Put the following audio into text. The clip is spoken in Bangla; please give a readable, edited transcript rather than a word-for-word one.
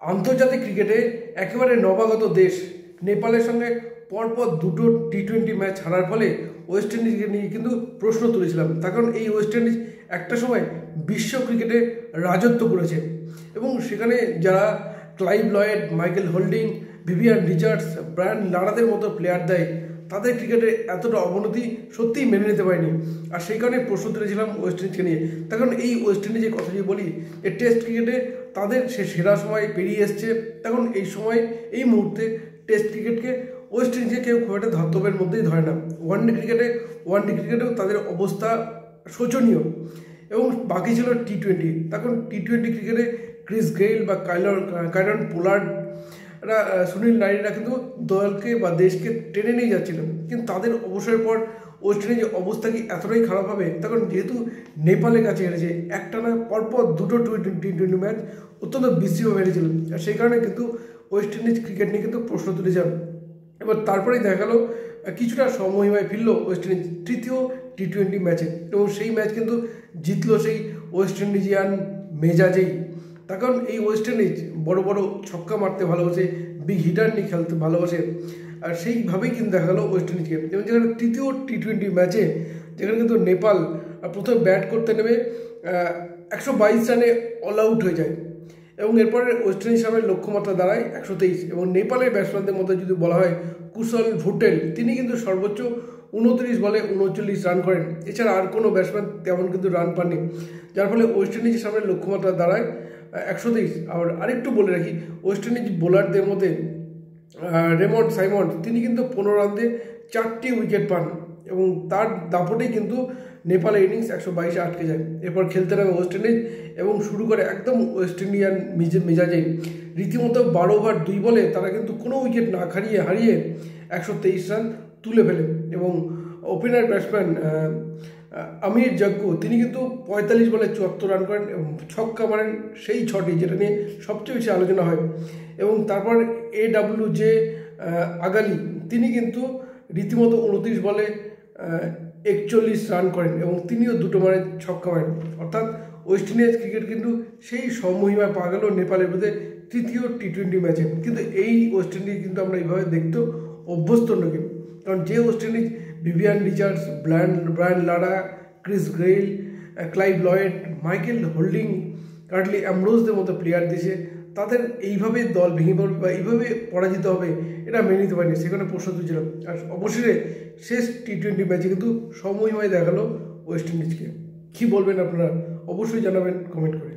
আন্তর্জাতিক ক্রিকেটে একেবারে নবাগত দেশ নেপালের সঙ্গে পরপর দুটো টি-20 ম্যাচ হারার ফলে ওয়েস্ট ইন্ডিজকে নিয়ে কিন্তু প্রশ্ন তুলেছিলাম। তার কারণ এই ওয়েস্ট ইন্ডিজ একটা সময় বিশ্ব ক্রিকেটে রাজত্ব করেছে এবং সেখানে যারা Clive Lloyd, Michael Holding, Vivian Richards, Brian লারাদের মতো প্লেয়ার দেয়, তাদের ক্রিকেটে এতটা অবনতি সত্যিই মেনে নিতে পারেনি। আর সেই কারণে প্রশ্ন তুলেছিলাম ওয়েস্ট ইন্ডিজকে নিয়ে। তার কারণ এই ওয়েস্ট ইন্ডিজের কথা যদি বলি, এই টেস্ট ক্রিকেটে তাদের সে সেরা সময় পেরিয়ে এসছে। তখন এই সময় এই মুহূর্তে টেস্ট ক্রিকেটকে ওয়েস্ট ইন্ডিজে কেউ খুব একটা ধর্তব্যের মধ্যেই ধরে না। ওয়ানডে ক্রিকেটেও তাদের অবস্থা শোচনীয় এবং বাকি ছিল টি-20। তখন টি-20 ক্রিকেটে ক্রিস গেইল বা কাইরন পোলার্ড, সুনীল নারিনরা কিন্তু দলকে বা দেশকে টেনে নিয়ে যাচ্ছিল। কিন্তু তাদের অবসরের পর ওয়েস্ট ইন্ডিজের অবস্থা কি এতটাই খারাপ হবে? তখন যেহেতু নেপালের কাছে হেরেছে, একটানা পরপর দুটো টি-20 ম্যাচ অত্যন্ত বিশ্রীভাবে হেরেছিল। আর সেই কারণে কিন্তু ওয়েস্ট ইন্ডিজ ক্রিকেট নিয়ে কিন্তু প্রশ্ন তুলেছে। এবার তারপরেই দেখা গেল কিছুটা সমহিমায় ফিরল ওয়েস্ট ইন্ডিজ তৃতীয় টি-20 ম্যাচে এবং সেই ম্যাচ কিন্তু জিতলো সেই ওয়েস্ট ইন্ডিজিয়ান মেজাজেই। তার কারণ এই ওয়েস্ট ইন্ডিজ বড় বড় ছক্কা মারতে ভালোবাসে, বিগ হিটার নিয়ে খেলতে ভালোবাসে। আর সেইভাবেই কিন্তু দেখা গেলো ওয়েস্ট ইন্ডিজকে। এবং যেখানে তৃতীয় টি-20 ম্যাচে যেখানে কিন্তু নেপাল প্রথমে ব্যাট করতে নেমে 122 রানে অল আউট হয়ে যায় এবং এরপরে ওয়েস্ট ইন্ডিজ সামনে লক্ষ্যমাত্রা দাঁড়ায় 123। এবং নেপালের ব্যাটসম্যানদের মধ্যে যদি বলা হয় কুশল ভুটেল, তিনি কিন্তু সর্বোচ্চ 29 বলে 39 রান করেন। এছাড়া আর কোনো ব্যাটসম্যান তেমন কিন্তু রান পাননি, যার ফলে ওয়েস্ট ইন্ডিজের সামনে লক্ষ্যমাত্রা দাঁড়ায় 123। আরেকটু বলে রাখি, ওয়েস্ট ইন্ডিজ বোলারদের মধ্যে রেমন্ড সাইমন্ড, তিনি কিন্তু 15 রান দিয়ে 4টি উইকেট পান এবং তার দাপটেই কিন্তু নেপালের ইনিংস 122-এ আটকে যায়। এরপর খেলতে নামে ওয়েস্ট ইন্ডিজ এবং শুরু করে একদম ওয়েস্ট ইন্ডিয়ান মেজাজে রীতিমতো 12 ওভার 2 বলে তারা কিন্তু কোনো উইকেট না হারিয়ে 123 রান তুলে ফেলে। এবং ওপেনার ব্যাটসম্যান আমির জাগ্গু, তিনি কিন্তু 45 বলে 74 রান করেন এবং ছক্কা মারেন সেই 6টি, যেটা নিয়ে সবচেয়ে বেশি আলোচনা হয়। এবং তারপর AWJ আগালি, তিনি কিন্তু রীতিমতো 29 বলে 41 রান করেন এবং তিনিও দুটো ছক্কা মারেন। অর্থাৎ ওয়েস্ট ইন্ডিজ ক্রিকেট কিন্তু সেই সমহিমায় পাওয়া গেল নেপালের বিরুদ্ধে তৃতীয় টি-20 ম্যাচে। কিন্তু এই ওয়েস্ট ইন্ডিজ কিন্তু আমরা এইভাবে দেখতেও অভ্যস্ত নই। কারণ যে West Indies Vivian Richards, Brian Lara, Chris Gayle, Clive Lloyd, Michael Holding, Curtly অ্যামব্রোসদের মতো প্লেয়ার দিয়েছে, তাদের এইভাবে দল ভেঙে পড়বে বা এইভাবে পরাজিত হবে এটা মেনে নিতে পারেনি। সেখানে প্রশ্ন তুলছিলাম। আর অবশেষে শেষ টি-20 ম্যাচে কিন্তু সমহিমায় দেখা গেল ওয়েস্ট ইন্ডিজকে। কী বলবেন আপনারা? অবশ্যই জানাবেন কমেন্ট করে।